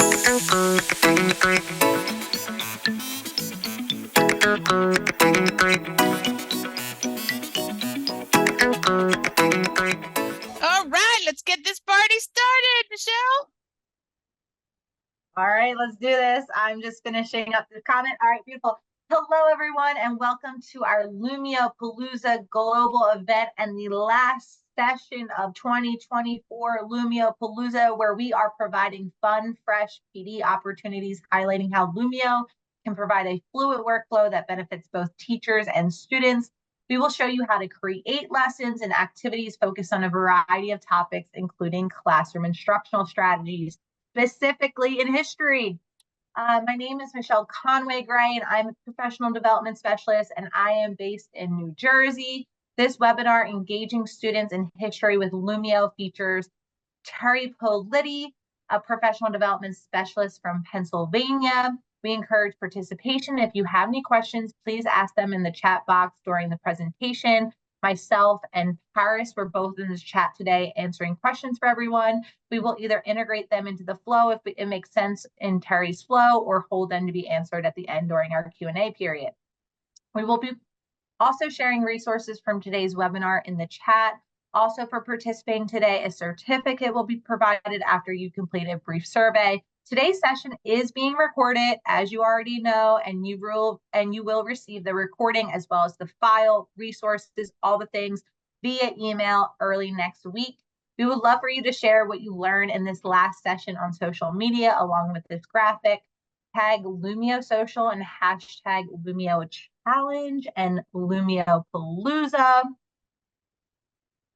All right, let's get this party started, Michelle. All right, let's do this. I'm just finishing up the comment. All right, beautiful. Hello, everyone, and welcome to our Lumio Palooza global event and the last session of 2024 Lumio Palooza, where we are providing fun, fresh PD opportunities, highlighting how Lumio can provide a fluid workflow that benefits both teachers and students. We will show you how to create lessons and activities focused on a variety of topics, including classroom instructional strategies, specifically in history. My name is Michelle Conway-Gray, and I'm a professional development specialist, and I am based in New Jersey. This webinar, Engaging Students in History with Lumio, features Terry Politi, a professional development specialist from Pennsylvania. We encourage participation. If you have any questions, please ask them in the chat box during the presentation. Myself and Paris were both in this chat today answering questions for everyone. We will either integrate them into the flow if it makes sense in Terry's flow, or hold them to be answered at the end during our Q&A period. We will be also sharing resources from today's webinar in the chat. Also, for participating today, a certificate will be provided after you complete a brief survey. Today's session is being recorded, as you already know, and you will receive the recording as well as the file, resources, all the things via email early next week. We would love for you to share what you learned in this last session on social media along with this graphic. Tag Lumio Social and hashtag Lumio Challenge and Lumio Palooza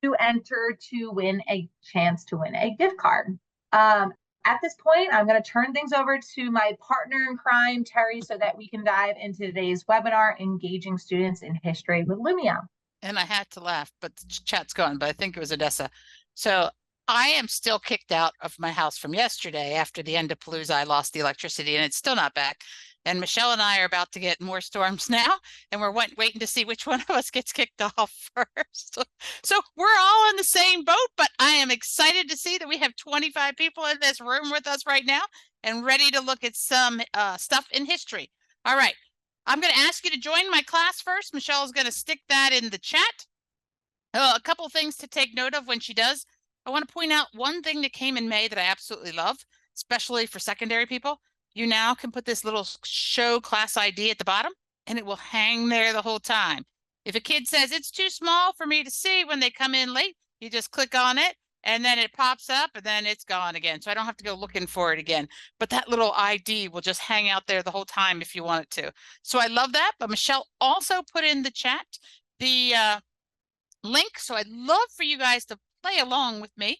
to enter to win a chance to win a gift card. At this point, I'm going to turn things over to my partner in crime, Terry, so that we can dive into today's webinar, Engaging Students in History with Lumio. And I had to laugh, but the chat's gone, but I think it was Odessa. So I am still kicked out of my house from yesterday. After the end of Palooza, I lost the electricity and it's still not back. And Michelle and I are about to get more storms now, and we're waiting to see which one of us gets kicked off first. So we're all in the same boat, but I am excited to see that we have 25 people in this room with us right now and ready to look at some stuff in history. All right, I'm going to ask you to join my class first. Michelle is going to stick that in the chat. A couple of things to take note of when she does. I want to point out one thing that came in May that I absolutely love, especially for secondary people. You now can put this little show class ID at the bottom, and it will hang there the whole time. If a kid says it's too small for me to see when they come in late, you just click on it, and then it pops up, and then it's gone again. So I don't have to go looking for it again. But that little ID will just hang out there the whole time if you want it to. So I love that. But Michelle also put in the chat the link. So I'd love for you guys to play along with me.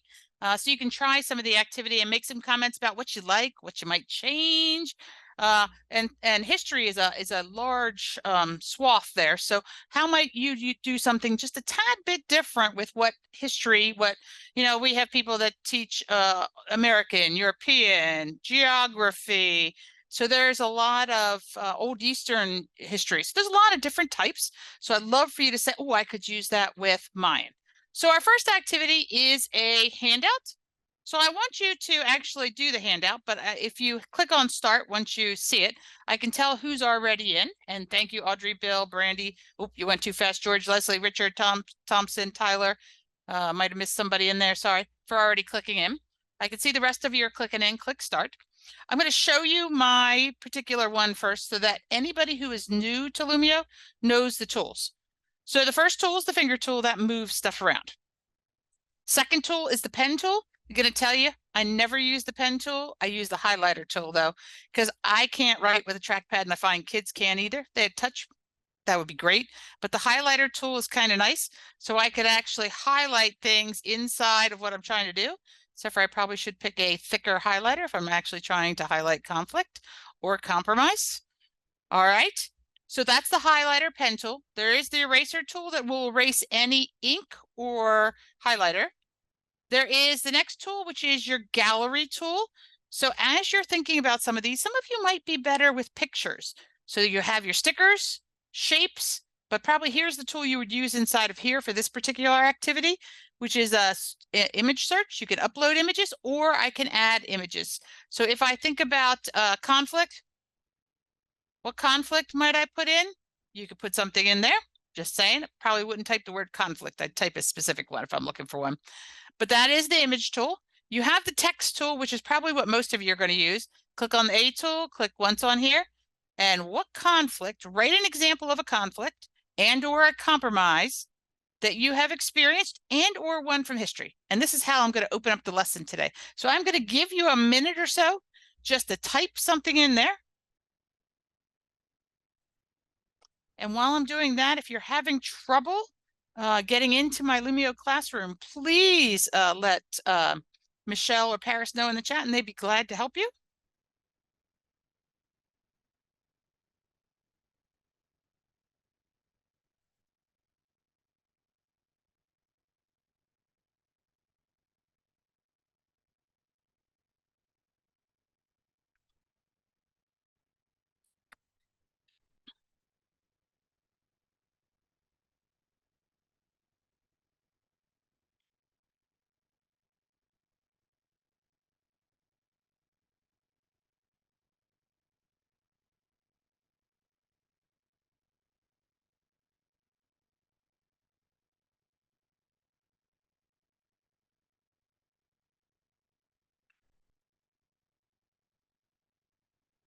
So you can try some of the activity and make some comments about what you like, what you might change. And history is a large swath there. So how might you do something just a tad bit different with what history, we have people that teach American, European, geography. So there's a lot of Old Eastern history. So there's a lot of different types. So I'd love for you to say, oh, I could use that with mine. So our first activity is a handout. So I want you to actually do the handout, but if you click on start, once you see it, I can tell who's already in. And thank you, Audrey, Bill, Brandy. Oop, you went too fast. George, Leslie, Richard, Thompson, Tyler. Might have missed somebody in there. Sorry for already clicking in. I can see the rest of you are clicking in. Click start. I'm going to show you my particular one first so that anybody who is new to Lumio knows the tools. So the first tool is the finger tool that moves stuff around. Second tool is the pen tool. I'm going to tell you, I never use the pen tool. I use the highlighter tool, though, because I can't write with a trackpad, and I find kids can't either. They had touch. That would be great. But the highlighter tool is kind of nice. So I could actually highlight things inside of what I'm trying to do. Except for I probably should pick a thicker highlighter if I'm actually trying to highlight conflict or compromise. All right. So that's the highlighter pen tool. There is the eraser tool that will erase any ink or highlighter. There is the next tool, which is your gallery tool. So as you're thinking about some of these, some of you might be better with pictures. So you have your stickers, shapes, but probably here's the tool you would use inside of here for this particular activity, which is a image search. You can upload images or I can add images. So if I think about conflict, what conflict might I put in? You could put something in there. Just saying, probably wouldn't type the word conflict. I'd type a specific one if I'm looking for one. But that is the image tool. You have the text tool, which is probably what most of you are going to use. Click on the A tool, click once on here. And what conflict, write an example of a conflict and or a compromise that you have experienced and or one from history. And this is how I'm going to open up the lesson today. So I'm going to give you a minute or so just to type something in there. And while I'm doing that, if you're having trouble getting into my Lumio classroom, please let Michelle or Paris know in the chat and they'd be glad to help you.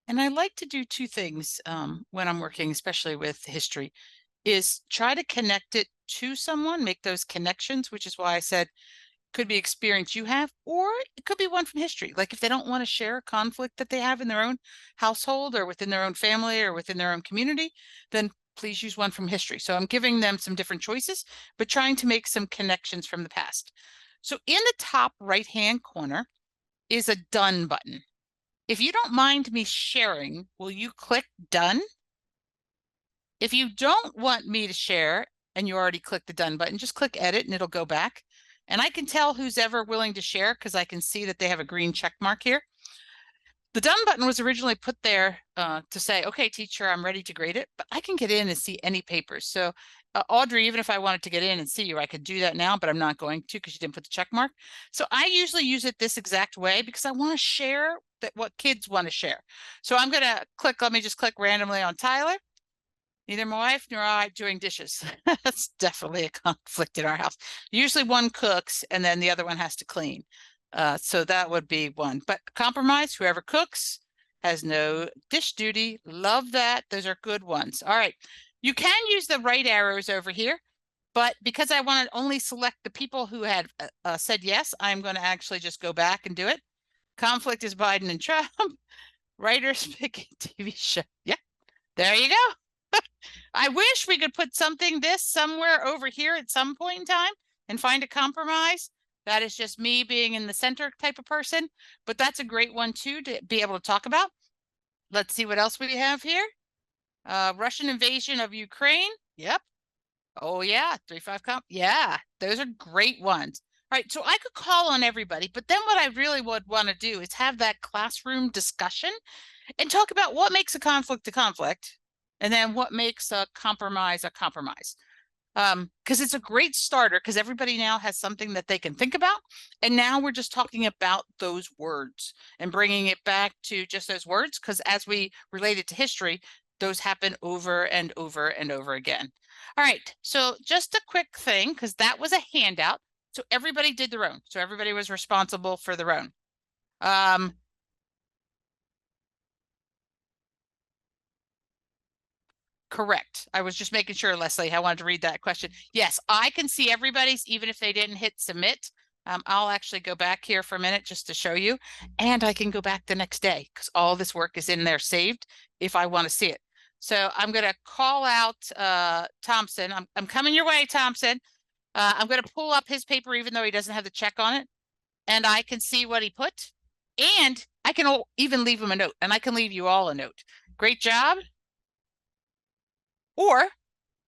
And I like to do two things when I'm working, especially with history, is try to connect it to someone, make those connections, which is why I said could be experience you have, or it could be one from history. Like if they don't want to share a conflict that they have in their own household or within their own family or within their own community, then please use one from history. So I'm giving them some different choices, but trying to make some connections from the past. So in the top right-hand corner is a done button. If you don't mind me sharing, will you click done? If you don't want me to share and you already clicked the done button, just click edit and it'll go back. And I can tell who's ever willing to share because I can see that they have a green check mark here. The done button was originally put there to say, okay, teacher, I'm ready to grade it, but I can get in and see any papers. So Audrey, even if I wanted to get in and see you, I could do that now, but I'm not going to because you didn't put the check mark. So I usually use it this exact way because I want to share that what kids want to share. So I'm going to click, let me just click randomly on Tyler. Neither my wife nor I doing dishes. That's definitely a conflict in our house. Usually one cooks and then the other one has to clean. So that would be one. But compromise, whoever cooks has no dish duty. Love that. Those are good ones. All right. You can use the right arrows over here, but because I want to only select the people who had said yes, I'm going to actually just go back and do it. Conflict is Biden and Trump. Writers picking TV show. Yeah, there you go. I wish we could put something this somewhere over here at some point in time and find a compromise. That is just me being in the center type of person, but that's a great one too to be able to talk about. Let's see what else we have here. Russian invasion of Ukraine. Yep. Oh yeah, 3-5 comp. Yeah, those are great ones. All right, so I could call on everybody, but then what I really would want to do is have that classroom discussion and talk about what makes a conflict, and then what makes a compromise. Because it's a great starter because everybody now has something that they can think about. And now we're just talking about those words and bringing it back to just those words because as we relate it to history, those happen over and over and over again. All right, so just a quick thing because that was a handout. So everybody did their own. So everybody was responsible for their own. Correct. I was just making sure, Leslie, I wanted to read that question. Yes, I can see everybody's, even if they didn't hit submit. I'll actually go back here for a minute just to show you, and I can go back the next day because all this work is in there saved if I want to see it. So I'm going to call out Thompson. I'm coming your way, Thompson. I'm going to pull up his paper, even though he doesn't have the check on it, and I can see what he put, and I can even leave him a note, and I can leave you all a note. Great job. Or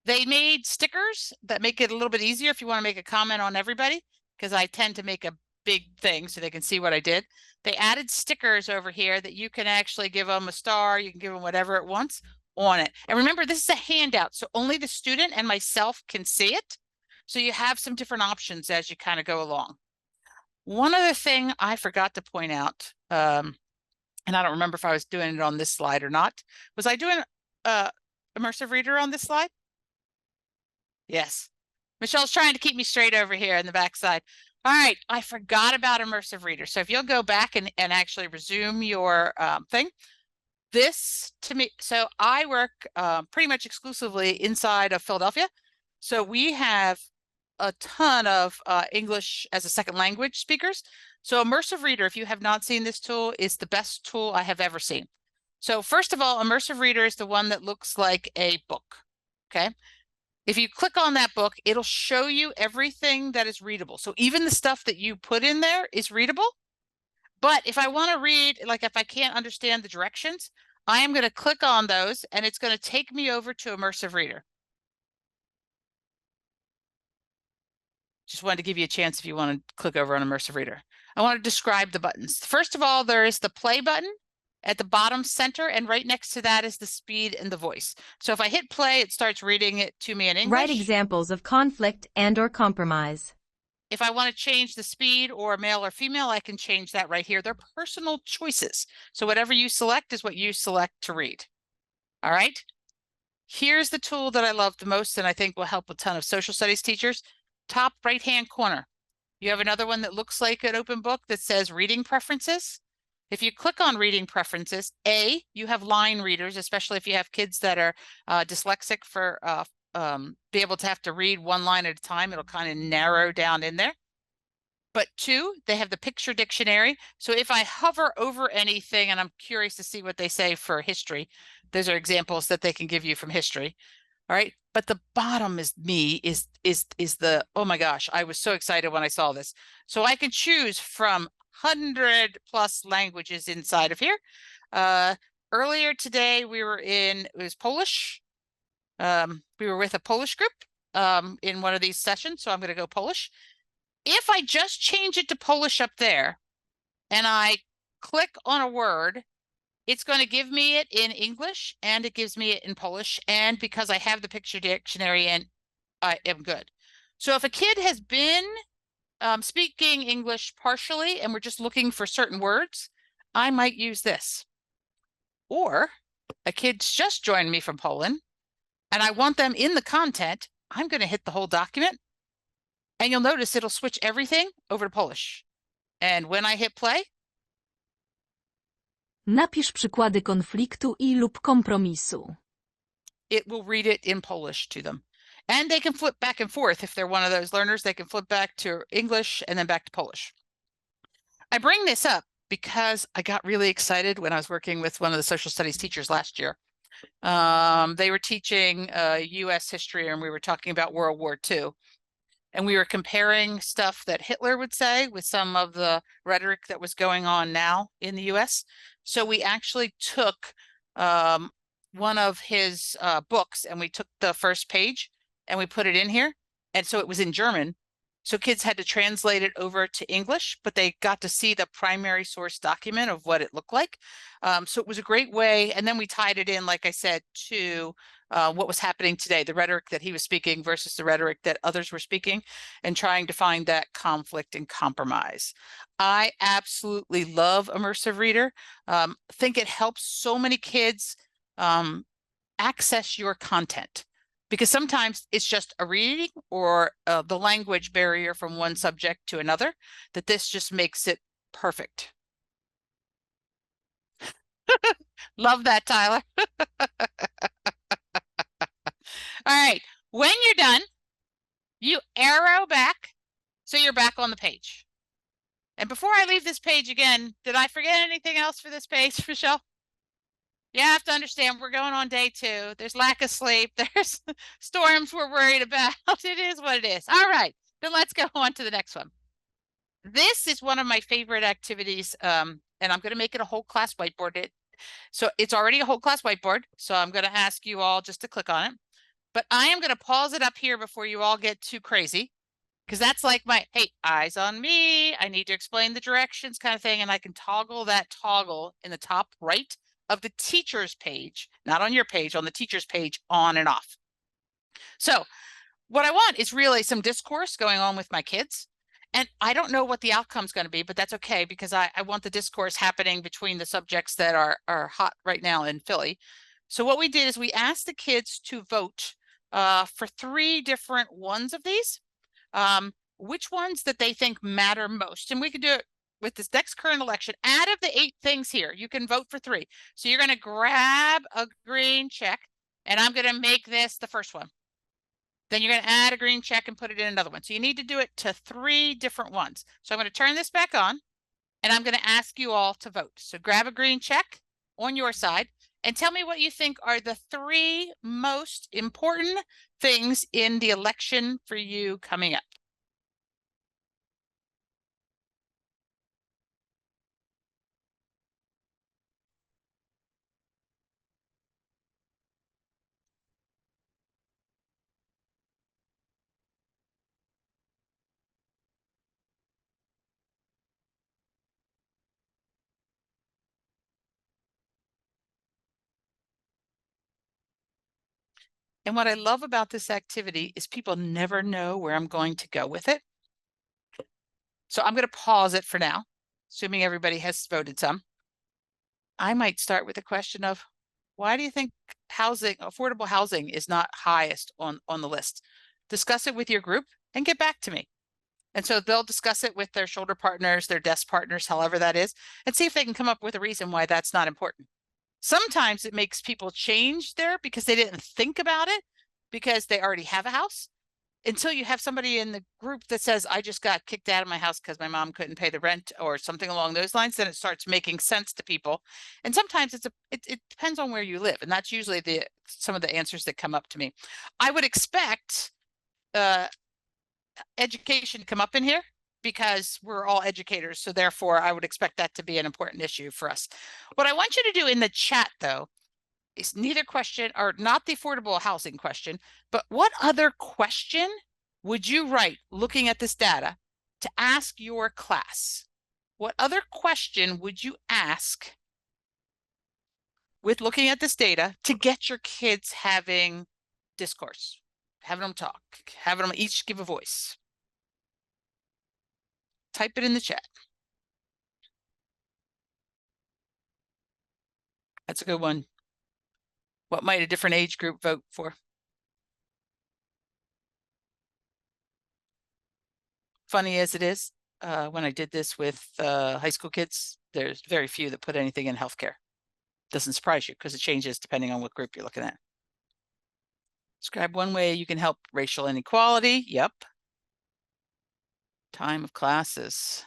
they made stickers that make it a little bit easier if you want to make a comment on everybody, because I tend to make a big thing so they can see what I did. They added stickers over here that you can actually give them a star, you can give them whatever it wants, on it. And remember, this is a handout, so only the student and myself can see it. So you have some different options as you kind of go along. One other thing I forgot to point out, and I don't remember if I was doing it on this slide or not. Was I doing immersive reader on this slide? Yes. Michelle's trying to keep me straight over here in the backside. All right, I forgot about immersive reader. So if you'll go back and actually resume your thing, this to me, so I work pretty much exclusively inside of Philadelphia. So we have a ton of English as a second language speakers. So immersive reader, if you have not seen this tool, is the best tool I have ever seen. So first of all, immersive reader is the one that looks like a book. Okay. If you click on that book, it'll show you everything that is readable. So even the stuff that you put in there is readable. But if I want to read, like if I can't understand the directions, I am going to click on those and it's going to take me over to immersive reader. Just wanted to give you a chance if you want to click over on immersive reader. I want to describe the buttons. First of all, there is the play button at the bottom center, and right next to that is the speed and the voice. So if I hit play, it starts reading it to me in English. Write examples of conflict and/or compromise. If I want to change the speed or male or female, I can change that right here. They're personal choices. So whatever you select is what you select to read. All right. Here's the tool that I love the most and I think will help a ton of social studies teachers. Top right-hand corner. You have another one that looks like an open book that says reading preferences. If you click on reading preferences, you have line readers, especially if you have kids that are dyslexic for be able to have to read one line at a time. It'll kind of narrow down in there. But 2, they have the picture dictionary. So if I hover over anything and I'm curious to see what they say for history, those are examples that they can give you from history. All right. But the bottom is the, oh my gosh, I was so excited when I saw this. So I can choose from 100+ languages inside of here. Earlier today, it was Polish. We were with a Polish group in one of these sessions, so I'm going to go Polish. If I just change it to Polish up there and I click on a word, it's going to give me it in English and it gives me it in Polish. And because I have the picture dictionary in, I am good. So if a kid has been speaking English partially and we're just looking for certain words, I might use this. Or a kid's just joined me from Poland and I want them in the content, I'm going to hit the whole document and you'll notice it'll switch everything over to Polish. And when I hit play, Napisz przykłady konfliktu i lub kompromisu. It will read it in Polish to them. And they can flip back and forth. If they're one of those learners, they can flip back to English and then back to Polish. I bring this up because I got really excited when I was working with one of the social studies teachers last year. They were teaching US history and we were talking about World War II. And we were comparing stuff that Hitler would say with some of the rhetoric that was going on now in the US. So we actually took one of his books and we took the first page and we put it in here. And so it was in German. So kids had to translate it over to English, but they got to see the primary source document of what it looked like. So it was a great way. And then we tied it in, like I said, to what was happening today, the rhetoric that he was speaking versus the rhetoric that others were speaking, and trying to find that conflict and compromise. I absolutely love immersive reader. Think it helps so many kids access your content. Because sometimes it's just a reading or the language barrier from one subject to another, that this just makes it perfect. Love that, Tyler. All right, when you're done, you arrow back so you're back on the page. And before I leave this page again, did I forget anything else for this page, Michelle? You have to understand, we're going on day 2. There's lack of sleep. There's storms we're worried about. It is what it is. All right, then let's go on to the next one. This is one of my favorite activities, and I'm going to make it a whole class whiteboard. So it's already a whole class whiteboard, so I'm going to ask you all just to click on it. But I am going to pause it up here before you all get too crazy, because that's like my, hey, eyes on me. I need to explain the directions kind of thing, and I can toggle that toggle in the top right of the teacher's page, not on your page, on the teacher's page, on and off. So what I want is really some discourse going on with my kids. And I don't know what the outcome's going to be, but that's okay, because I want the discourse happening between the subjects that are hot right now in Philly. So what we did is we asked the kids to vote for 3 different ones of these, which ones that they think matter most. And we could do it with this next current election. Out of the 8 things here, you can vote for 3. So you're going to grab a green check, and I'm going to make this the first one. Then you're going to add a green check and put it in another one. So you need to do it to 3 different ones. So I'm going to turn this back on, and I'm going to ask you all to vote. So grab a green check on your side and tell me what you think are the 3 most important things in the election for you coming up. And what I love about this activity is people never know where I'm going to go with it. So I'm going to pause it for now, assuming everybody has voted some. I might start with the question of, why do you think affordable housing is not highest on the list? Discuss it with your group and get back to me. And so they'll discuss it with their shoulder partners, their desk partners, however that is, and see if they can come up with a reason why that's not important. Sometimes it makes people change there because they didn't think about it because they already have a house, until you have somebody in the group that says, I just got kicked out of my house because my mom couldn't pay the rent or something along those lines. Then it starts making sense to people. And sometimes it depends on where you live. And that's usually some of the answers that come up to me. I would expect education to come up in here because we're all educators. So therefore, I would expect that to be an important issue for us. What I want you to do in the chat, though, is neither question, or not the affordable housing question, but what other question would you write looking at this data to ask your class? What other question would you ask with looking at this data to get your kids having discourse, having them talk, having them each give a voice? Type it in the chat. That's a good one. What might a different age group vote for? Funny as it is, when I did this with high school kids, there's very few that put anything in healthcare. Doesn't surprise you because it changes depending on what group you're looking at. Describe one way you can help racial inequality. Yep. Time of classes.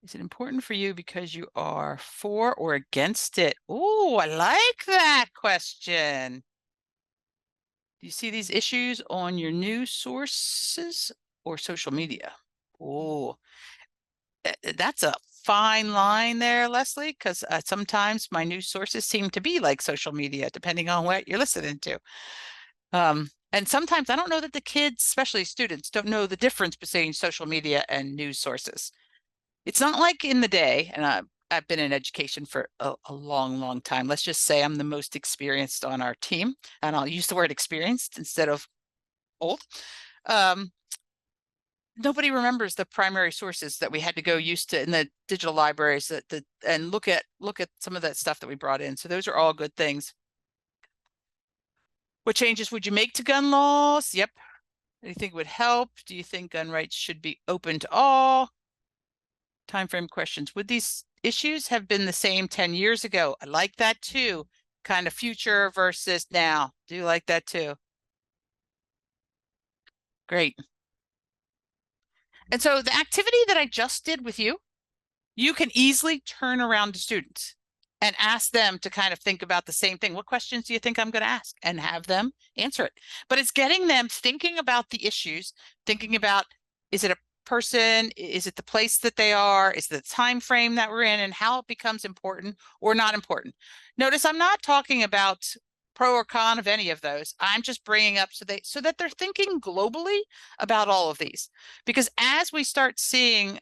Is it important for you because you are for or against it? Oh, I like that question. Do you see these issues on your news sources or social media? Oh, that's a fine line there, Leslie, because sometimes my news sources seem to be like social media, depending on what you're listening to. And sometimes I don't know that the kids, especially students, don't know the difference between social media and news sources. It's not like in the day, and I've been in education for a long, long time. Let's just say I'm the most experienced on our team, and I'll use the word experienced instead of old. Nobody remembers the primary sources that we had to go used to in the digital libraries and look at some of that stuff that we brought in. So those are all good things. What changes would you make to gun laws? Yep. Do you think would help? Do you think gun rights should be open to all? Timeframe questions. Would these issues have been the same 10 years ago? I like that too. Kind of future versus now. Do you like that too? Great. And so the activity that I just did with you, you can easily turn around to students and ask them to kind of think about the same thing. What questions do you think I'm going to ask? And have them answer it. But it's getting them thinking about the issues, thinking about, is it a person? Is it the place that they are? Is it the time frame that we're in, and how it becomes important or not important? Notice I'm not talking about pro or con of any of those. I'm just bringing up so that they're thinking globally about all of these. Because as we start seeing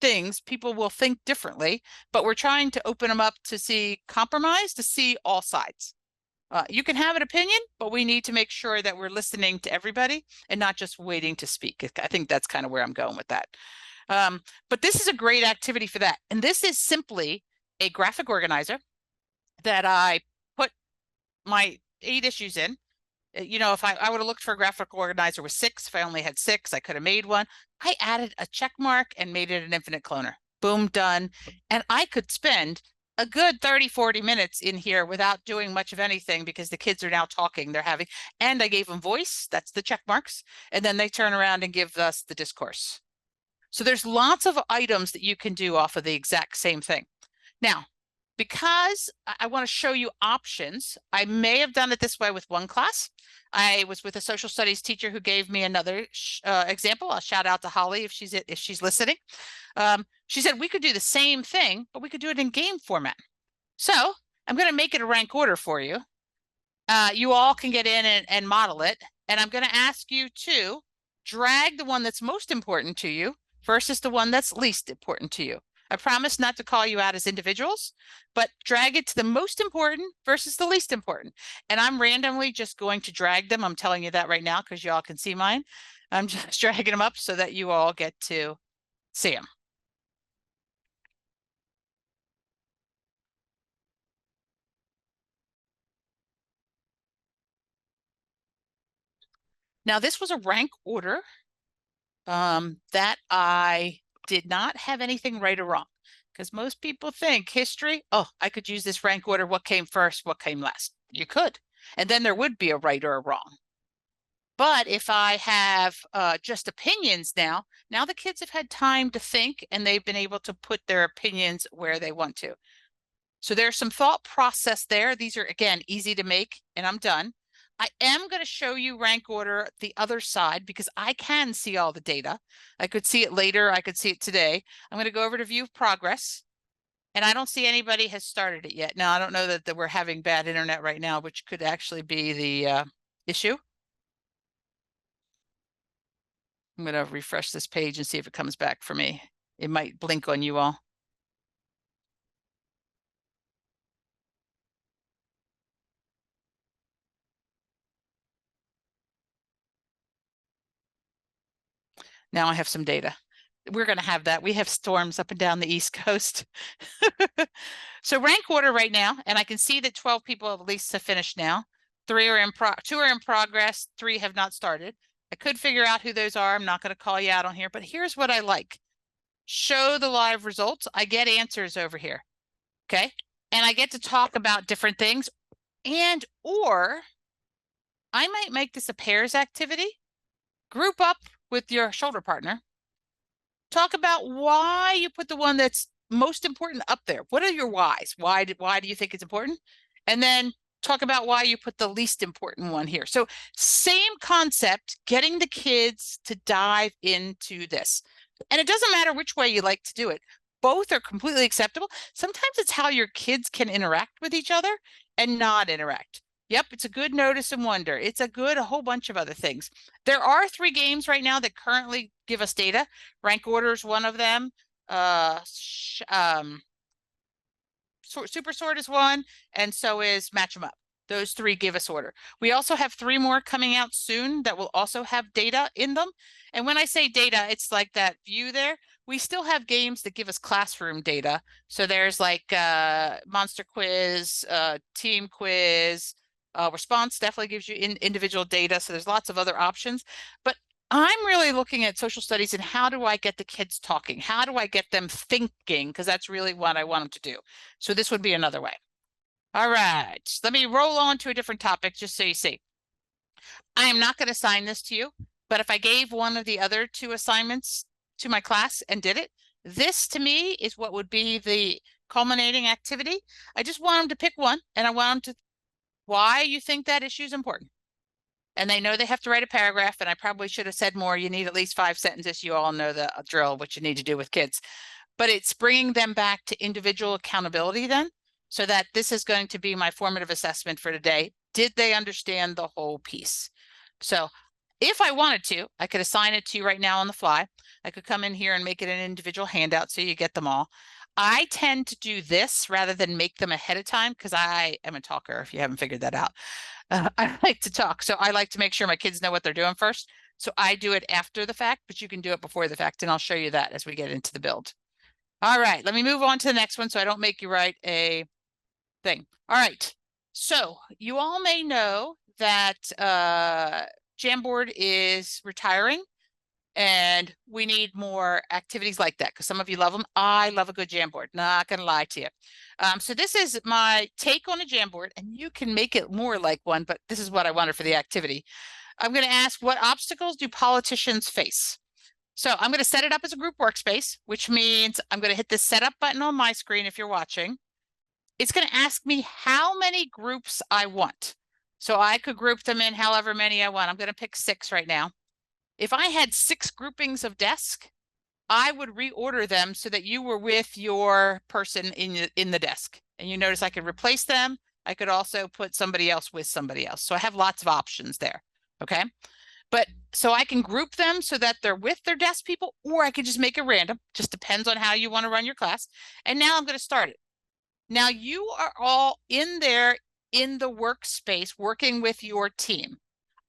things, people will think differently, but we're trying to open them up to see compromise, to see all sides. You can have an opinion, but we need to make sure that we're listening to everybody and not just waiting to speak. I think that's kind of where I'm going with that. But this is a great activity for that. And this is simply a graphic organizer that I put my 8 issues in. You know, if I would have looked for a graphical organizer with 6, if I only had 6, I could have made one. I added a check mark and made it an infinite cloner. Boom, done. And I could spend a good 30, 40 minutes in here without doing much of anything because the kids are now talking, and I gave them voice, that's the check marks, and then they turn around and give us the discourse. So there's lots of items that you can do off of the exact same thing. Now, because I want to show you options, I may have done it this way with one class. I was with a social studies teacher who gave me another example. I'll shout out to Holly if she's listening. She said we could do the same thing, but we could do it in game format. So I'm going to make it a rank order for you. You all can get in and model it. And I'm going to ask you to drag the one that's most important to you versus the one that's least important to you. I promise not to call you out as individuals, but drag it to the most important versus the least important. And I'm randomly just going to drag them. I'm telling you that right now because you all can see mine. I'm just dragging them up so that you all get to see them. Now, this was a rank order that I did not have anything right or wrong, because most people think history, oh, I could use this rank order. What came first? What came last? You could. And then there would be a right or a wrong. But if I have just opinions now the kids have had time to think and they've been able to put their opinions where they want to. So there's some thought process there. These are, again, easy to make, and I'm done. I am going to show you rank order the other side because I can see all the data. I could see it later. I could see it today. I'm going to go over to view progress, and I don't see anybody has started it yet. Now, I don't know that we're having bad internet right now, which could actually be the issue. I'm going to refresh this page and see if it comes back for me. It might blink on you all. Now I have some data. We're going to have that. We have storms up and down the East Coast. So rank order right now, and I can see that 12 people at least have finished now. 2 are in progress, 3 have not started. I could figure out who those are. I'm not going to call you out on here, but here's what I like. Show the live results. I get answers over here. Okay. And I get to talk about different things, or I might make this a pairs activity. Group up with your shoulder partner. Talk about why you put the one that's most important up there. What are your whys? Why do you think it's important? And then talk about why you put the least important one here. So same concept, getting the kids to dive into this. And it doesn't matter which way you like to do it. Both are completely acceptable. Sometimes it's how your kids can interact with each other and not interact. Yep, it's a good notice and wonder. It's a whole bunch of other things. There are 3 games right now that currently give us data. Rank order is one of them. Super sort is one, and so is match 'em up. Those 3 give us order. We also have 3 more coming out soon that will also have data in them. And when I say data, it's like that view there. We still have games that give us classroom data. So there's like Monster Quiz, Team Quiz, Response definitely gives you individual data. So there's lots of other options. But I'm really looking at social studies and how do I get the kids talking? How do I get them thinking? Because that's really what I want them to do. So this would be another way. All right, let me roll on to a different topic just so you see. I am not going to assign this to you, but if I gave one of the other 2 assignments to my class and did it, this to me is what would be the culminating activity. I just want them to pick one, and I want them to why you think that issue is important. And they know they have to write a paragraph, and I probably should have said more. You need at least 5 sentences. You all know the drill, what you need to do with kids. But it's bringing them back to individual accountability then, so that this is going to be my formative assessment for today. Did they understand the whole piece? So If I wanted to, I could assign it to you right now on the fly. I could come in here and make it an individual handout so you get them all. I tend to do this rather than make them ahead of time because I am a talker, if you haven't figured that out. I like to talk, so I like to make sure my kids know what they're doing first. So I do it after the fact, but you can do it before the fact, and I'll show you that as we get into the build. All right, let me move on to the next one so I don't make you write a thing. All right, so you all may know that Jamboard is retiring, and we need more activities like that because some of you love them. I love a good Jamboard, not gonna lie to you. So this is my take on a Jamboard, and you can make it more like one, but this is what I wanted for the activity. I'm going to ask, what obstacles do politicians face? So I'm going to set it up as a group workspace, which means I'm going to hit the setup button on my screen if you're watching. It's going to ask me how many groups I want. So I could group them in however many I want. I'm going to pick 6 right now. If I had 6 groupings of desk, I would reorder them so that you were with your person in the desk. And you notice I could replace them. I could also put somebody else with somebody else. So I have lots of options there. Okay. But so I can group them so that they're with their desk people, or I could just make it random. Just depends on how you want to run your class. And now I'm going to start it. Now you are all in there in the workspace working with your team.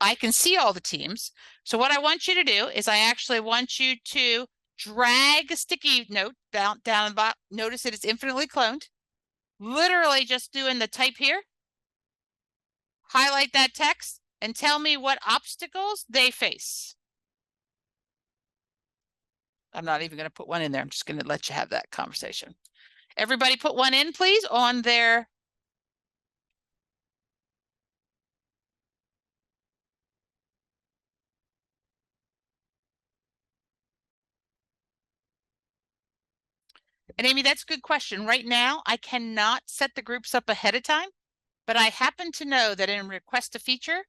I can see all the teams. So what I want you to do is I actually want you to drag a sticky note down the bottom. Notice that it's infinitely cloned. Literally just doing the type here. Highlight that text and tell me what obstacles they face. I'm not even going to put one in there. I'm just going to let you have that conversation. Everybody put one in, please, on their. And Amy, that's a good question. Right now, I cannot set the groups up ahead of time, but I happen to know that in request a feature,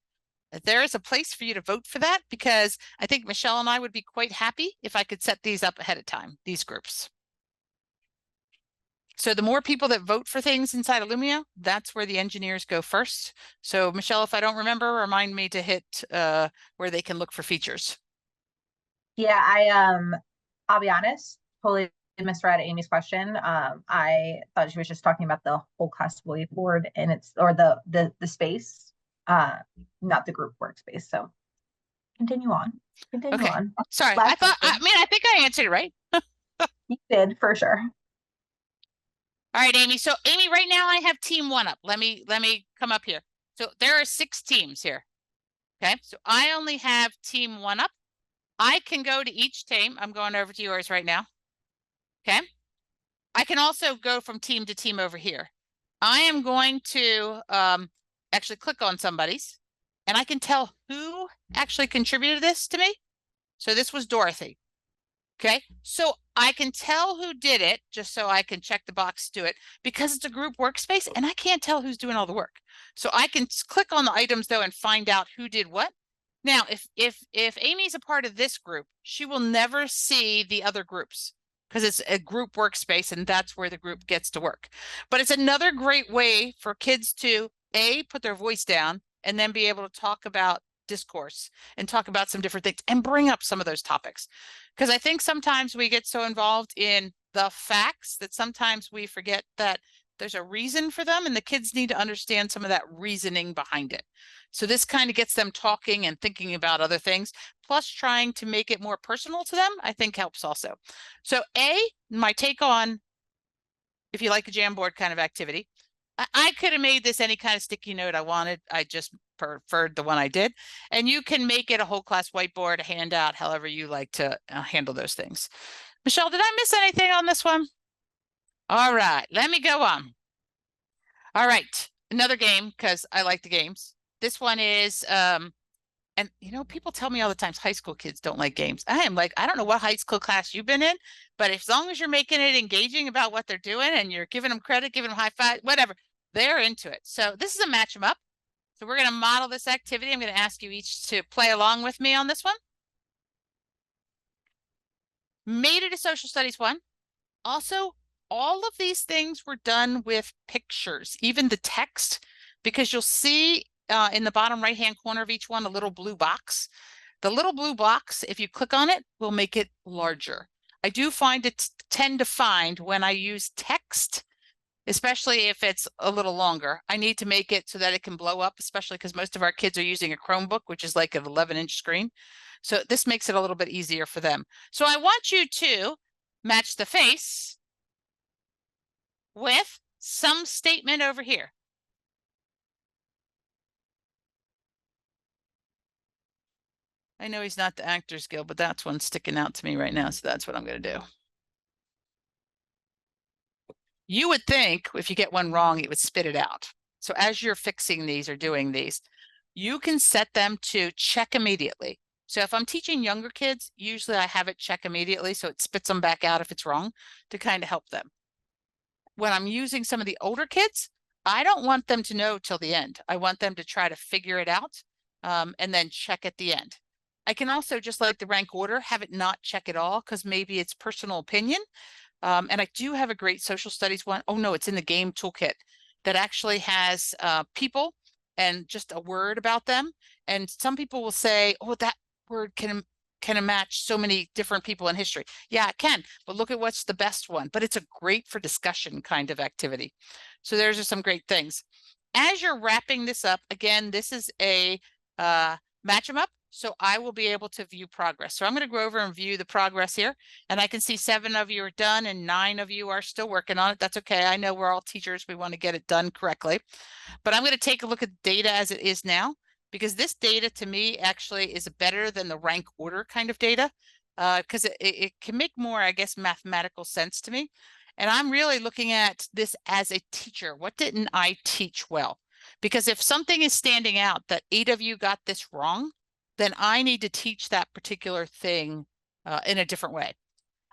there is a place for you to vote for that because I think Michelle and I would be quite happy if I could set these up ahead of time, these groups. So the more people that vote for things inside of Lumio, that's where the engineers go first. So Michelle, if I don't remember, remind me to hit where they can look for features. Yeah, I'll be honest, totally misread Amy's question. I thought she was just talking about the whole class way forward and it's or the space, not the group workspace. So continue on. Continue on. Sorry, Last I think I answered it right. You did for sure. All right, Amy. So Amy, right now I have team 1 up. Let me come up here. So there are 6 teams here. Okay, so I only have team 1 up. I can go to each team. I'm going over to yours right now. Okay. I can also go from team to team over here. I am going to actually click on somebody's and I can tell who actually contributed this to me. So this was Dorothy. Okay, so I can tell who did it just so I can check the box to it because it's a group workspace and I can't tell who's doing all the work. So I can click on the items though and find out who did what. Now, if Amy's a part of this group, she will never see the other groups because it's a group workspace and that's where the group gets to work. But it's another great way for kids to put their voice down and then be able to talk about discourse and talk about some different things and bring up some of those topics. Because I think sometimes we get so involved in the facts that sometimes we forget that there's a reason for them and the kids need to understand some of that reasoning behind it. So this kind of gets them talking and thinking about other things, plus trying to make it more personal to them, I think helps also. So my take on, if you like a Jamboard kind of activity, I could have made this any kind of sticky note I wanted. I just preferred the one I did. And you can make it a whole class whiteboard, a handout, however you like to handle those things. Michelle, did I miss anything on this one? All right, let me go on. All right, another game because I like the games. This one is, and you know, people tell me all the time high school kids don't like games. I am like, I don't know what high school class you've been in, but as long as you're making it engaging about what they're doing and you're giving them credit, giving them high five, whatever, they're into it. So this is a match them up. So we're going to model this activity. I'm going to ask you each to play along with me on this one. Made it a social studies one. Also, all of these things were done with pictures, even the text, because you'll see in the bottom right-hand corner of each one, a little blue box. The little blue box, if you click on it, will make it larger. I do tend to find when I use text, especially if it's a little longer, I need to make it so that it can blow up, especially because most of our kids are using a Chromebook, which is like an 11-inch screen. So this makes it a little bit easier for them. So I want you to match the face with some statement over here. I know he's not the Actors Guild, but that's one sticking out to me right now. So that's what I'm going to do. You would think if you get one wrong, it would spit it out. So as you're fixing these or doing these, you can set them to check immediately. So if I'm teaching younger kids, usually I have it check immediately so it spits them back out if it's wrong to kind of help them. When I'm using some of the older kids, I don't want them to know till the end. I want them to try to figure it out and then check at the end. I can also, just like the rank order, have it not check at all because maybe it's personal opinion. And I do have a great social studies one. Oh no, it's in the game toolkit that actually has people and just a word about them. And some people will say, oh, that word can match so many different people in history. Yeah, it can, but look at what's the best one. But it's a great for discussion kind of activity. So there's just some great things. As you're wrapping this up, again, this is a match them up. So I will be able to view progress. So I'm going to go over and view the progress here. And I can see 7 of you are done and 9 of you are still working on it. That's okay. I know we're all teachers. We want to get it done correctly. But I'm going to take a look at the data as it is now, because this data to me actually is better than the rank order kind of data, because it can make more, I guess, mathematical sense to me. And I'm really looking at this as a teacher. What didn't I teach well? Because if something is standing out that 8 of you got this wrong, then I need to teach that particular thing in a different way.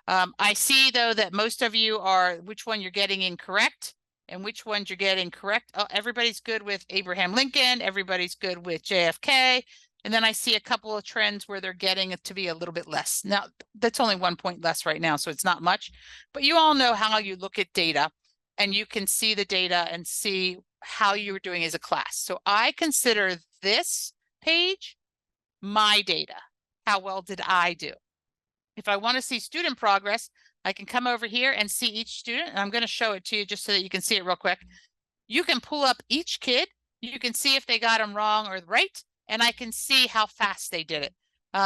I see, though, that most of you are which one you're getting incorrect and which ones you're getting correct. Oh, everybody's good with Abraham Lincoln. Everybody's good with JFK. And then I see a couple of trends where they're getting it to be a little bit less. Now, that's only 1 point less right now, so it's not much. But you all know how you look at data, and you can see the data and see how you're doing as a class. So I consider this page my data. How well did I do? If I want to see student progress, I can come over here and see each student. And I'm going to show it to you just so that you can see it real quick. You can pull up each kid. You can see if they got them wrong or right. And I can see how fast they did it.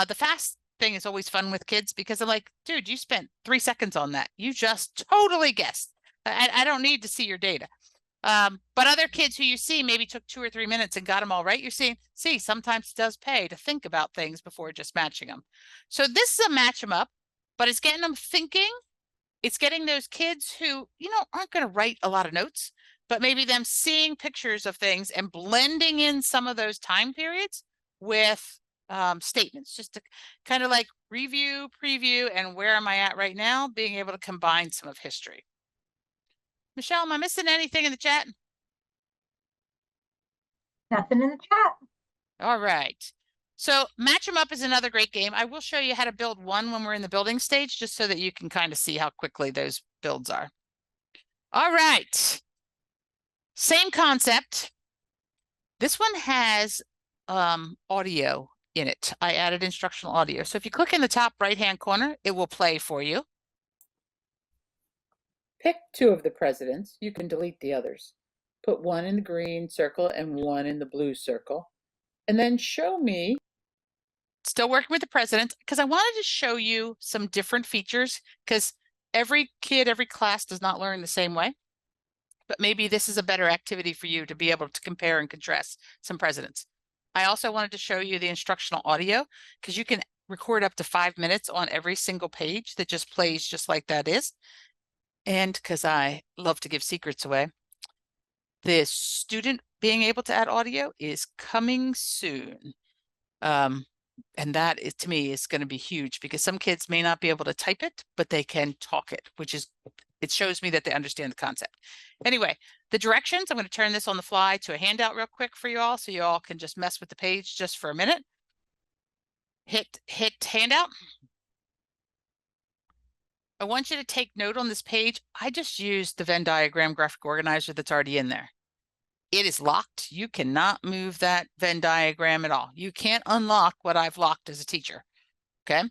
The fast thing is always fun with kids because I'm like, dude, you spent 3 seconds on that. You just totally guessed. I don't need to see your data. But other kids who you see maybe took 2 or 3 minutes and got them all right. You're seeing, sometimes it does pay to think about things before just matching them. So this is a match them up, but it's getting them thinking. It's getting those kids who, aren't going to write a lot of notes, but maybe them seeing pictures of things and blending in some of those time periods with statements, just to kind of like review, preview, and where am I at right now, being able to combine some of history. Michelle, am I missing anything in the chat? Nothing in the chat. All right. So match them up is another great game. I will show you how to build one when we're in the building stage, just so that you can kind of see how quickly those builds are. All right. Same concept. This one has audio in it. I added instructional audio. So if you click in the top right-hand corner, it will play for you. Pick 2 of the presidents. You can delete the others. Put 1 in the green circle and 1 in the blue circle. And then show me. Still working with the president because I wanted to show you some different features, because every kid, every class does not learn the same way. But maybe this is a better activity for you to be able to compare and contrast some presidents. I also wanted to show you the instructional audio, because you can record up to 5 minutes on every single page that just plays just like that is. And because I love to give secrets away, the student being able to add audio is coming soon. And that is, to me, is going to be huge, because some kids may not be able to type it, but they can talk it, it shows me that they understand the concept. Anyway, the directions, I'm going to turn this on the fly to a handout real quick for you all, so you all can just mess with the page just for a minute. Hit handout. I want you to take note on this page. I just used the Venn diagram graphic organizer that's already in there. It is locked. You cannot move that Venn diagram at all. You can't unlock what I've locked as a teacher. Okay.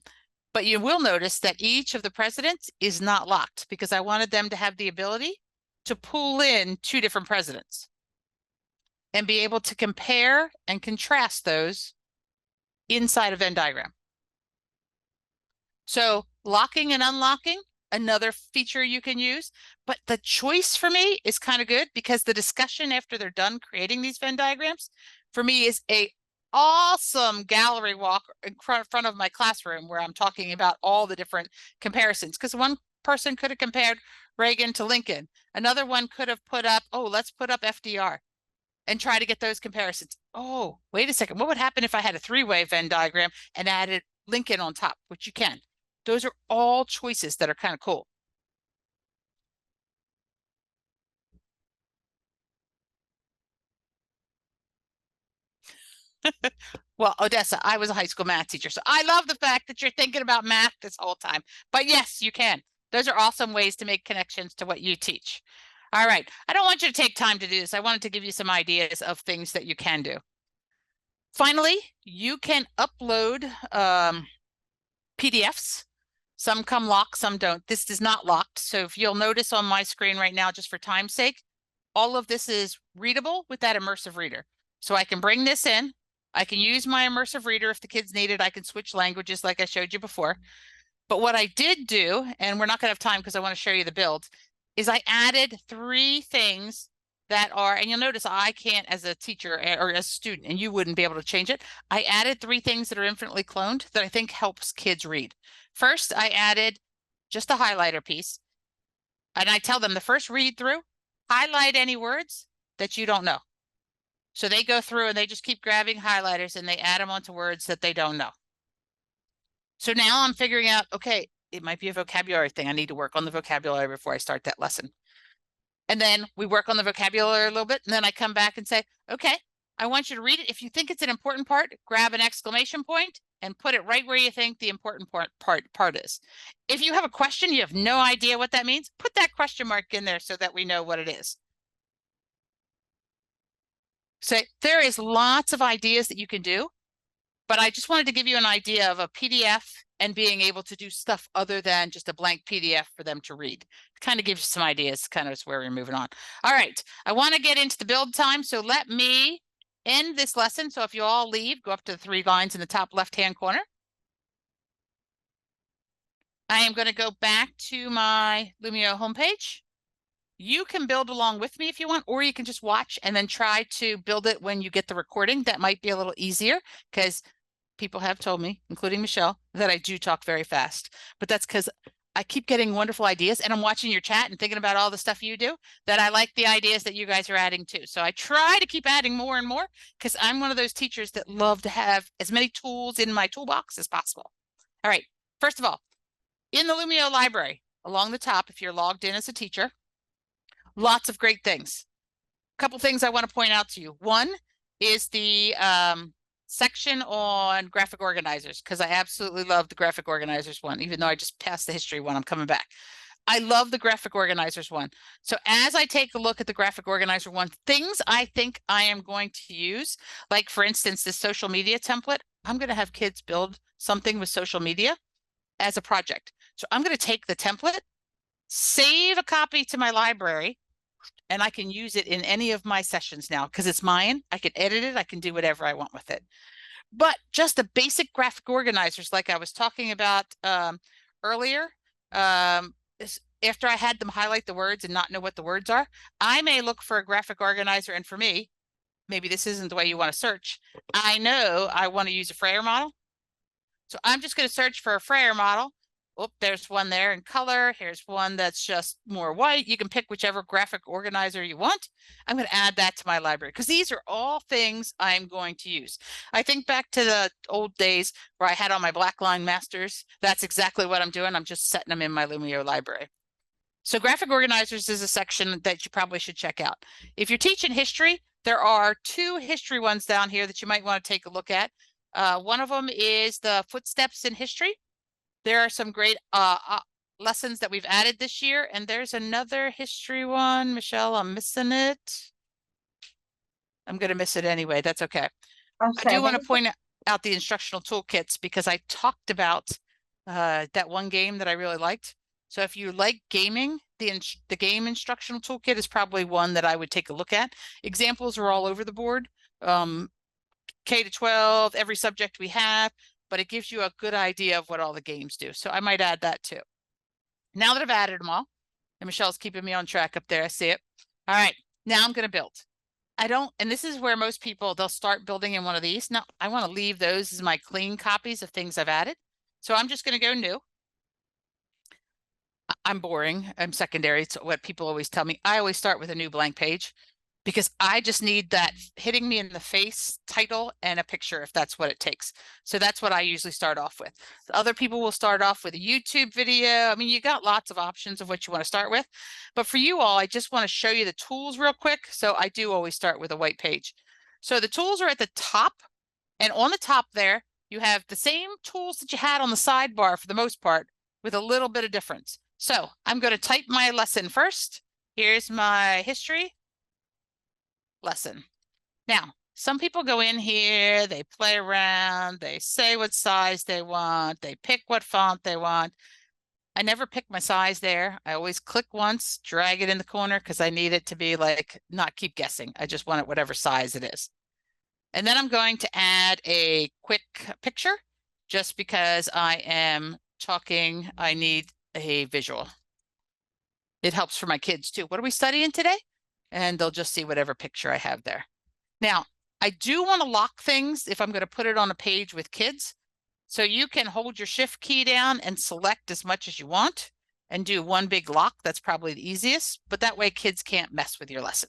But you will notice that each of the presidents is not locked because I wanted them to have the ability to pull in two different presidents and be able to compare and contrast those inside a Venn diagram. So locking and unlocking, another feature you can use, but the choice for me is kind of good because the discussion after they're done creating these Venn diagrams for me is a awesome gallery walk in front of my classroom where I'm talking about all the different comparisons. Because one person could have compared Reagan to Lincoln. Another one could have put up, oh, let's put up FDR and try to get those comparisons. Oh, wait a second. What would happen if I had a three-way Venn diagram and added Lincoln on top, which you can. Those are all choices that are kind of cool. Well, Odessa, I was a high school math teacher, so I love the fact that you're thinking about math this whole time. But yes, you can. Those are awesome ways to make connections to what you teach. All right. I don't want you to take time to do this. I wanted to give you some ideas of things that you can do. Finally, you can upload PDFs. Some come locked, some don't. This is not locked. So if you'll notice on my screen right now, just for time's sake, all of this is readable with that immersive reader. So I can bring this in. I can use my immersive reader if the kids need it. I can switch languages like I showed you before. But what I did do, and we're not going to have time because I want to show you the build, is I added 3 things that are, and you'll notice I can't as a teacher or as a student, and you wouldn't be able to change it. I added 3 things that are infinitely cloned that I think helps kids read. First, I added just a highlighter piece. And I tell them the first read through, highlight any words that you don't know. So they go through and they just keep grabbing highlighters and they add them onto words that they don't know. So now I'm figuring out, okay, it might be a vocabulary thing. I need to work on the vocabulary before I start that lesson. And then we work on the vocabulary a little bit. And then I come back and say, okay, I want you to read it. If you think it's an important part, grab an exclamation point and put it right where you think the important part is. If you have a question, you have no idea what that means, put that question mark in there so that we know what it is. So there is lots of ideas that you can do, but I just wanted to give you an idea of a PDF and being able to do stuff other than just a blank PDF for them to read. Kind of gives you some ideas, kind of is where we're moving on. All right, I want to get into the build time, so let me end this lesson. So if you all leave, go up to the 3 lines in the top left-hand corner. I am going to go back to my Lumio homepage. You can build along with me if you want, or you can just watch and then try to build it when you get the recording. That might be a little easier because people have told me, including Michelle, that I do talk very fast. But that's because I keep getting wonderful ideas and I'm watching your chat and thinking about all the stuff you do, that I like the ideas that you guys are adding too. So I try to keep adding more and more because I'm one of those teachers that love to have as many tools in my toolbox as possible. All right, first of all, in the Lumio library, along the top, if you're logged in as a teacher, lots of great things. A couple things I want to point out to you. One is the section on graphic organizers, because I absolutely love the graphic organizers one, even though I just passed the history one, I'm coming back. I love the graphic organizers one. So as I take a look at the graphic organizer one, things I think I am going to use, like for instance, this social media template, I'm going to have kids build something with social media as a project. So I'm going to take the template, save a copy to my library, and I can use it in any of my sessions now because it's mine. I can edit it. I can do whatever I want with it. But just the basic graphic organizers, like I was talking about earlier, after I had them highlight the words and not know what the words are, I may look for a graphic organizer. And for me, maybe this isn't the way you want to search. I know I want to use a Frayer model. So I'm just going to search for a Frayer model. Oh, there's one there in color. Here's one that's just more white. You can pick whichever graphic organizer you want. I'm going to add that to my library because these are all things I'm going to use. I think back to the old days where I had all my black line masters. That's exactly what I'm doing. I'm just setting them in my Lumio library. So graphic organizers is a section that you probably should check out. If you're teaching history, there are 2 history ones down here that you might want to take a look at. One of them is the footsteps in history. There are some great lessons that we've added this year, and there's another history one. Michelle, I'm missing it. I'm going to miss it anyway. That's okay. I'm I sorry, do want to think point out the instructional toolkits because I talked about that one game that I really liked. So if you like gaming, the game instructional toolkit is probably one that I would take a look at. Examples are all over the board. K to 12, every subject we have, but it gives you a good idea of what all the games do. So I might add that too. Now that I've added them all, and Michelle's keeping me on track up there, I see it. All right, now I'm going to build. And this is where most people, they'll start building in one of these. Now, I want to leave those as my clean copies of things I've added. So I'm just going to go new. I'm boring. I'm secondary. It's what people always tell me. I always start with a new blank page because I just need that hitting me in the face title and a picture if that's what it takes. So that's what I usually start off with. Other people will start off with a YouTube video. I mean, you got lots of options of what you want to start with. But for you all, I just want to show you the tools real quick. So I do always start with a white page. So the tools are at the top, and on the top there, you have the same tools that you had on the sidebar for the most part with a little bit of difference. So I'm going to type my lesson first. Here's my history lesson. Now, some people go in here, they play around, they say what size they want, they pick what font they want. I never pick my size there. I always click once, drag it in the corner because I need it to be like, not keep guessing. I just want it whatever size it is. And then I'm going to add a quick picture just because I am talking, I need a visual. It helps for my kids too. What are we studying today? And they'll just see whatever picture I have there. Now, I do want to lock things if I'm going to put it on a page with kids. So you can hold your shift key down and select as much as you want and do one big lock. That's probably the easiest, but that way kids can't mess with your lesson.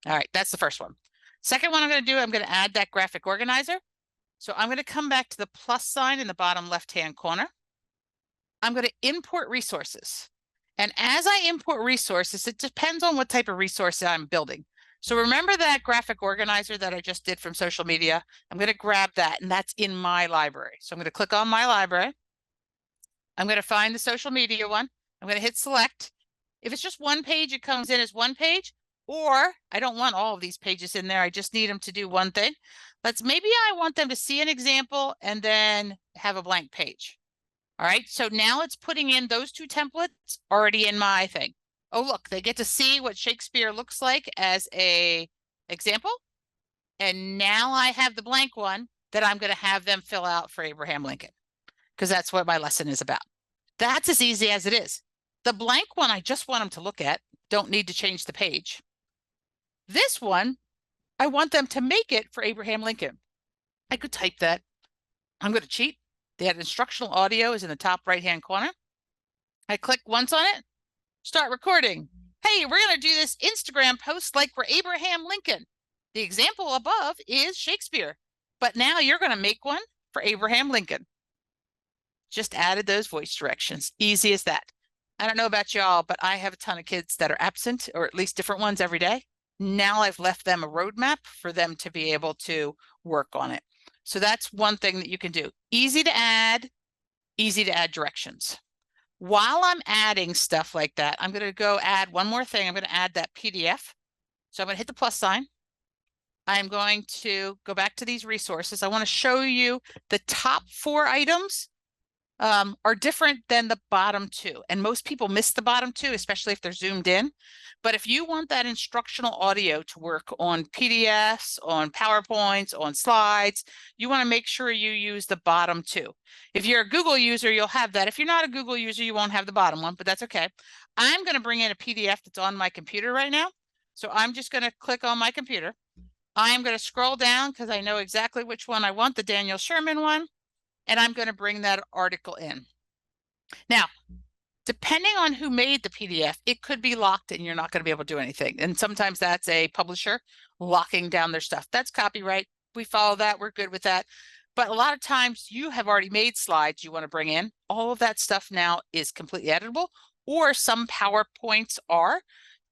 All right, that's the first one. Second one I'm going to do, I'm going to add that graphic organizer. So I'm going to come back to the plus sign in the bottom left-hand corner. I'm going to import resources. And as I import resources, it depends on what type of resource I'm building. So remember that graphic organizer that I just did from social media? I'm going to grab that, and that's in my library. So I'm going to click on my library. I'm going to find the social media one. I'm going to hit select. If it's just one page, it comes in as one page, or I don't want all of these pages in there. I just need them to do one thing. Maybe I want them to see an example and then have a blank page. All right, so now it's putting in those two templates already in my thing. Oh, look, they get to see what Shakespeare looks like as a example. And now I have the blank one that I'm going to have them fill out for Abraham Lincoln, because that's what my lesson is about. That's as easy as it is. The blank one, I just want them to look at. Don't need to change the page. This one, I want them to make it for Abraham Lincoln. I could type that. I'm going to cheat. That instructional audio is in the top right-hand corner. I click once on it, start recording. Hey, we're going to do this Instagram post like we're Abraham Lincoln. The example above is Shakespeare, but now you're going to make one for Abraham Lincoln. Just added those voice directions. Easy as that. I don't know about y'all, but I have a ton of kids that are absent, or at least different ones every day. Now I've left them a roadmap for them to be able to work on it. So that's one thing that you can do. Easy to add directions. While I'm adding stuff like that, I'm going to go add one more thing. I'm going to add that PDF. So I'm going to hit the plus sign. I'm going to go back to these resources. I want to show you the top 4 items are different than the bottom 2. And most people miss the bottom 2, especially if they're zoomed in. But if you want that instructional audio to work on PDFs, on PowerPoints, on slides, you want to make sure you use the bottom 2. If you're a Google user, you'll have that. If you're not a Google user, you won't have the bottom one, but that's okay. I'm going to bring in a PDF that's on my computer right now. So I'm just going to click on my computer. I'm going to scroll down because I know exactly which one I want, the Daniel Sherman one. And I'm going to bring that article in. Now, depending on who made the PDF, it could be locked and you're not going to be able to do anything. And sometimes that's a publisher locking down their stuff. That's copyright. We follow that. We're good with that. But a lot of times you have already made slides you want to bring in. All of that stuff now is completely editable, or some PowerPoints are.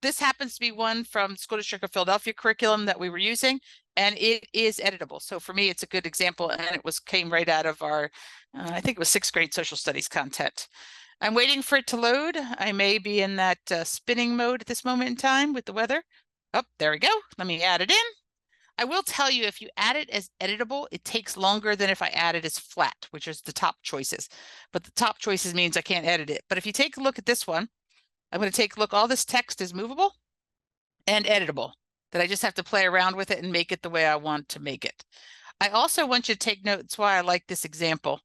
This happens to be one from School District of Philadelphia curriculum that we were using, and it is editable. So for me, it's a good example, and it came right out of our, I think it was 6th grade social studies content. I'm waiting for it to load. I may be in that spinning mode at this moment in time with the weather. Oh, there we go. Let me add it in. I will tell you, if you add it as editable, it takes longer than if I add it as flat, which is the top choices. But the top choices means I can't edit it. But if you take a look at this one, I'm going to take a look. All this text is movable and editable, that I just have to play around with it and make it the way I want to make it. I also want you to take notes why I like this example.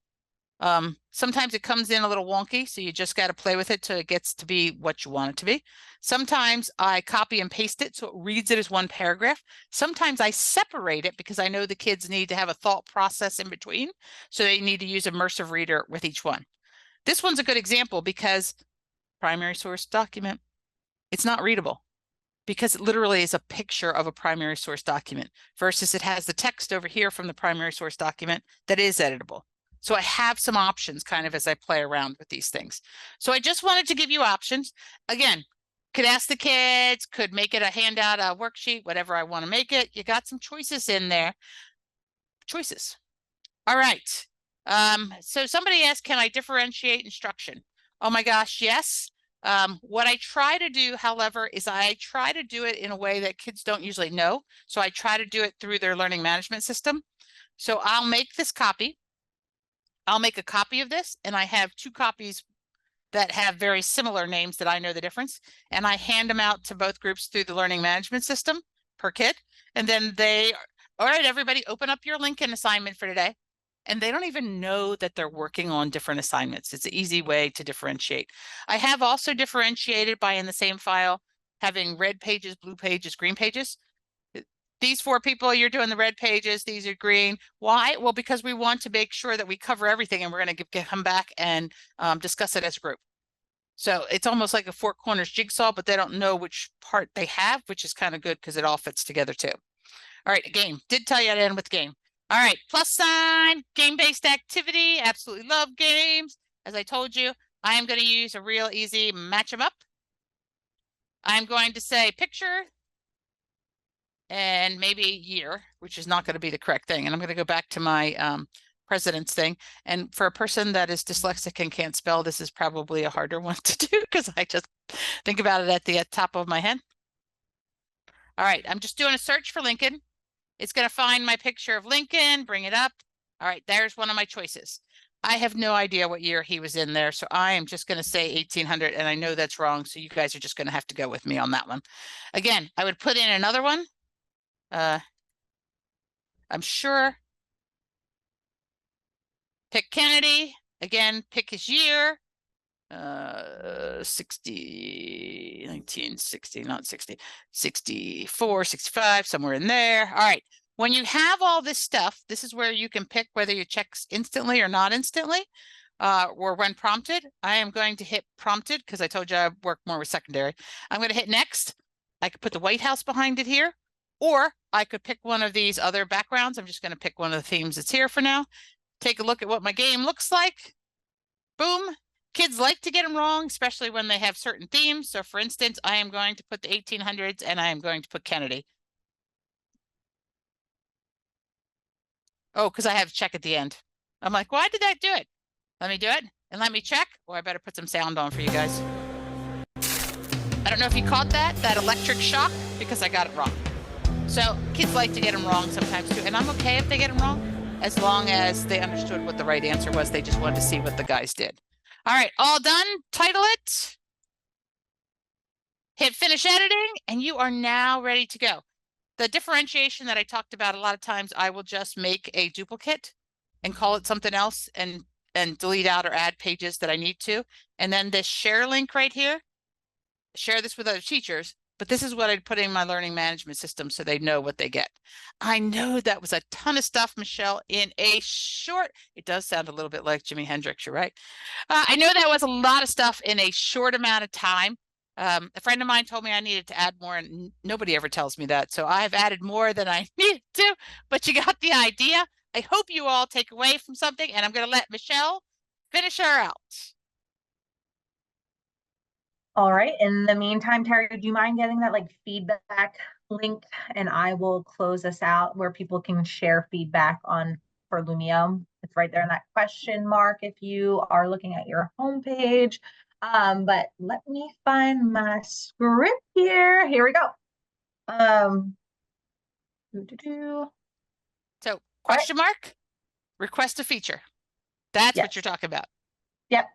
Sometimes it comes in a little wonky, so you just got to play with it till it gets to be what you want it to be. Sometimes I copy and paste it so it reads it as one paragraph. Sometimes I separate it because I know the kids need to have a thought process in between, so they need to use immersive reader with each one. This one's a good example because primary source document, it's not readable because it literally is a picture of a primary source document versus it has the text over here from the primary source document that is editable. So I have some options kind of as I play around with these things. So I just wanted to give you options. Again, could ask the kids, could make it a handout, a worksheet, whatever I want to make it. You got some choices in there. Choices. All right. So somebody asked, can I differentiate instruction? Oh my gosh, yes. What I try to do, however, is I try to do it in a way that kids don't usually know. So I try to do it through their learning management system. So I'll make this copy. I'll make a copy of this, and I have 2 copies that have very similar names that I know the difference. And I hand them out to both groups through the learning management system per kid. And then all right, everybody, open up your Lincoln assignment for today. And they don't even know that they're working on different assignments. It's an easy way to differentiate. I have also differentiated by in the same file, having red pages, blue pages, green pages. These 4 people, you're doing the red pages, these are green. Why? Well, because we want to make sure that we cover everything and we're going to come back and discuss it as a group. So it's almost like a 4 corners jigsaw, but they don't know which part they have, which is kind of good because it all fits together too. All right, a game. Did tell you I'd end with game. All right, plus sign, game-based activity. Absolutely love games. As I told you, I am going to use a real easy match them up. I'm going to say picture and maybe year, which is not going to be the correct thing. And I'm going to go back to my president's thing. And for a person that is dyslexic and can't spell, this is probably a harder one to do because I just think about it at the top of my head. All right, I'm just doing a search for Lincoln. It's going to find my picture of Lincoln, bring it up. All right, there's one of my choices. I have no idea what year he was in there, so I am just going to say 1800, and I know that's wrong, so you guys are just going to have to go with me on that one. Again, I would put in another one. I'm sure. Pick Kennedy. Again, pick his year. 60, 1960, not 60, 64, 65, somewhere in there. All right. When you have all this stuff, this is where you can pick whether you check instantly or not instantly, or when prompted. I am going to hit prompted because I told you I work more with secondary. I'm going to hit next. I could put the White House behind it here, or I could pick one of these other backgrounds. I'm just going to pick one of the themes that's here for now. Take a look at what my game looks like. Boom. Kids like to get them wrong, especially when they have certain themes. So for instance, I am going to put the 1800s and I am going to put Kennedy. Oh, because I have check at the end. I'm like, why did that do it? Let me do it and let me check. Oh, I better put some sound on for you guys. I don't know if you caught that electric shock, because I got it wrong. So kids like to get them wrong sometimes too. And I'm okay if they get them wrong, as long as they understood what the right answer was. They just wanted to see what the guys did. All right, all done. Title it. Hit finish editing, and you are now ready to go. The differentiation that I talked about, a lot of times I will just make a duplicate and call it something else and delete out or add pages that I need to. And then this share link right here, share this with other teachers. But this is what I'd put in my learning management system so they know what they get. I know that was a ton of stuff, Michelle, in a short, it does sound a little bit like Jimi Hendrix, you're right. I know that was a lot of stuff in a short amount of time. A friend of mine told me I needed to add more, and nobody ever tells me that. So I've added more than I needed to, but you got the idea. I hope you all take away from something, and I'm going to let Michelle finish her out. All right. In the meantime, Terry, do you mind getting that like feedback link, and I will close us out where people can share feedback on for Lumio. It's right there in that question mark if you are looking at your homepage. But let me find my script here. Here we go. All So question mark, request a feature. That's what Yes. you're talking about. Yep.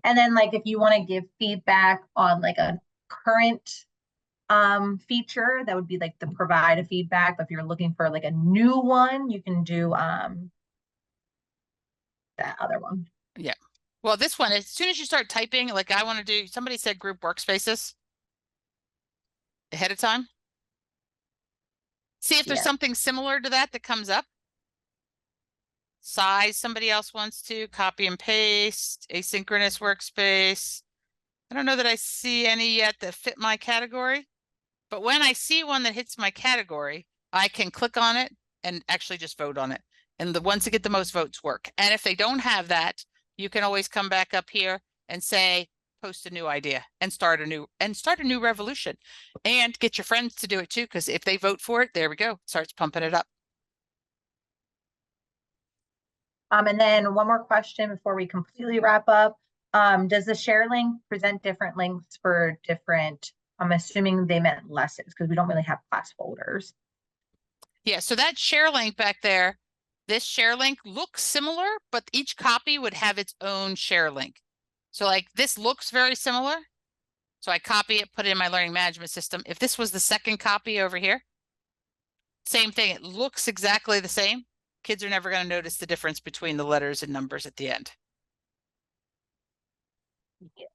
And then like if you want to give feedback on like a current feature, that would be like the provide a feedback. But if you're looking for like a new one, you can do that other one. Yeah. Well, this one, as soon as you start typing, like I want to do, somebody said group workspaces ahead of time. See if there's Yeah. something similar to that that comes up. Size somebody else wants to, copy and paste, asynchronous workspace. I don't know that I see any yet that fit my category, but when I see one that hits my category, I can click on it and actually just vote on it. And the ones that get the most votes work. And if they don't have that, you can always come back up here and say, post a new idea and start a new revolution and get your friends to do it too. Because if they vote for it, there we go. It starts pumping it up. And then one more question before we completely wrap up. Does the share link present different links for different, I'm assuming they meant lessons because we don't really have class folders. Yeah, so that share link back there, this share link looks similar, but each copy would have its own share link. So like this looks very similar. So I copy it, put it in my learning management system. If this was the second copy over here, same thing. It looks exactly the same. Kids are never going to notice the difference between the letters and numbers at the end. Yeah.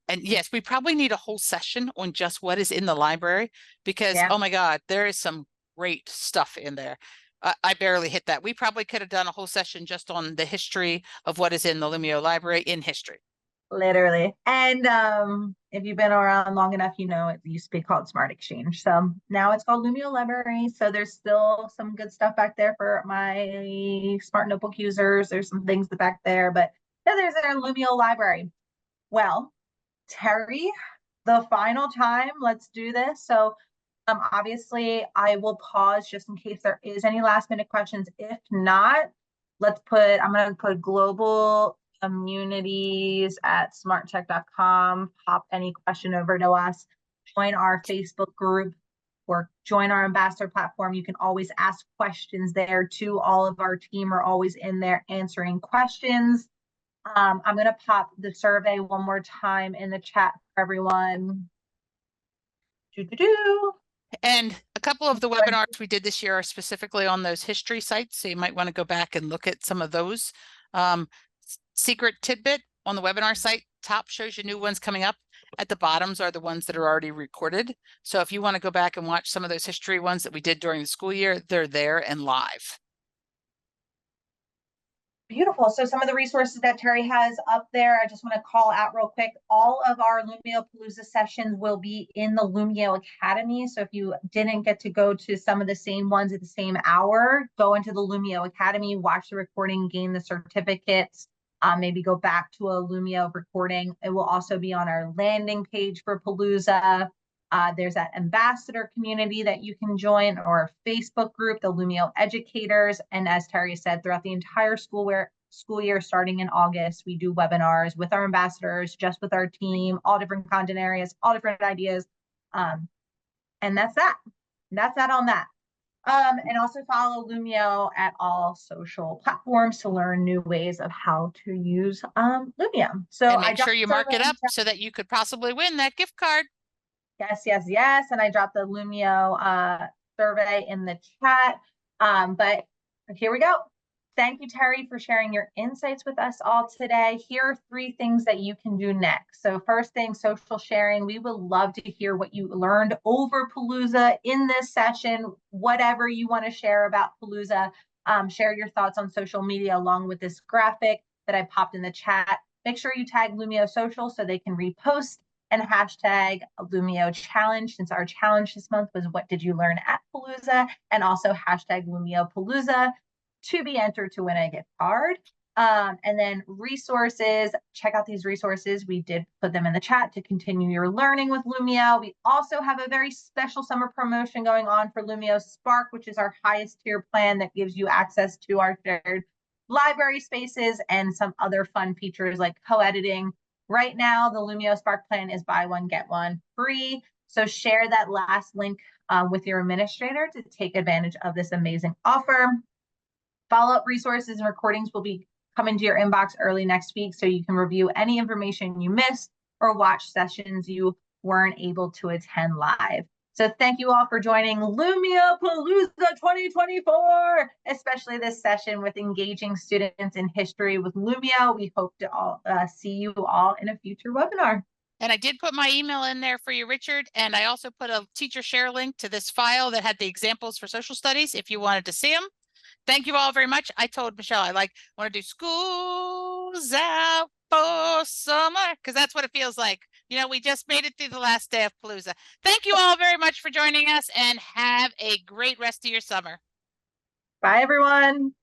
And yes, we probably need a whole session on just what is in the library because, Yeah. oh my God, there is some great stuff in there. I barely hit that. We probably could have done a whole session just on the history of what is in the Lumio library in history. Literally. And if you've been around long enough, you know it used to be called Smart Exchange. So now it's called Lumio Library. So there's still some good stuff back there for my smart notebook users. There's some things back there, but yeah, there's our Lumio Library. Well, Terry, the final time, let's do this. So obviously I will pause just in case there is any last minute questions. If not, I'm going to put global communities at smarttech.com. Pop any question over to us. Join our Facebook group or join our ambassador platform. You can always ask questions there too. All of our team are always in there answering questions. I'm going to pop the survey one more time in the chat for everyone. And a couple of the webinars we did this year are specifically on those history sites. So you might want to go back and look at some of those. Secret tidbit on the webinar site, top shows you new ones coming up. At the bottoms are the ones that are already recorded. So if you want to go back and watch some of those history ones that we did during the school year, they're there and live. Beautiful. So some of the resources that Terry has up there, I just want to call out real quick. All of our Lumio Palooza sessions will be in the Lumio Academy. So if you didn't get to go to some of the same ones at the same hour, go into the Lumio Academy, watch the recording, gain the certificates, maybe go back to a Lumio recording. It will also be on our landing page for Palooza. There's that ambassador community that you can join, or our Facebook group, the Lumio Educators. And as Terry said, throughout the entire school year, starting in August, we do webinars with our ambassadors, just with our team, all different content areas, all different ideas. And that's that. That's that on that. And also follow Lumio at all social platforms to learn new ways of how to use Lumio. So and make sure you mark it up so that you could possibly win that gift card. Yes, yes, yes. And I dropped the Lumio survey in the chat. But here we go. Thank you, Terry, for sharing your insights with us all today. Here are 3 things that you can do next. So first thing, social sharing. We would love to hear what you learned over Palooza in this session, whatever you want to share about Palooza. Share your thoughts on social media along with this graphic that I popped in the chat. Make sure you tag Lumio Social so they can repost, and hashtag Lumio Challenge, since our challenge this month was what did you learn at Palooza, and also hashtag Lumio Palooza to be entered to win a gift card. And then resources, check out these resources. We did put them in the chat to continue your learning with Lumio. We also have a very special summer promotion going on for Lumio Spark, which is our highest tier plan that gives you access to our shared library spaces and some other fun features like co-editing. Right now, the Lumio Spark plan is buy one, get one free. So share that last link with your administrator to take advantage of this amazing offer. Follow-up resources and recordings will be coming to your inbox early next week, so you can review any information you missed or watch sessions you weren't able to attend live. So thank you all for joining Lumio Palooza 2024, especially this session with engaging students in history with Lumio. We hope to all see you all in a future webinar. And I did put my email in there for you, Richard. And I also put a teacher share link to this file that had the examples for social studies if you wanted to see them. Thank you all very much. I told Michelle I want to do schools out for summer because that's what it feels like. You know, we just made it through the last day of Palooza. Thank you all very much for joining us and have a great rest of your summer. Bye, everyone.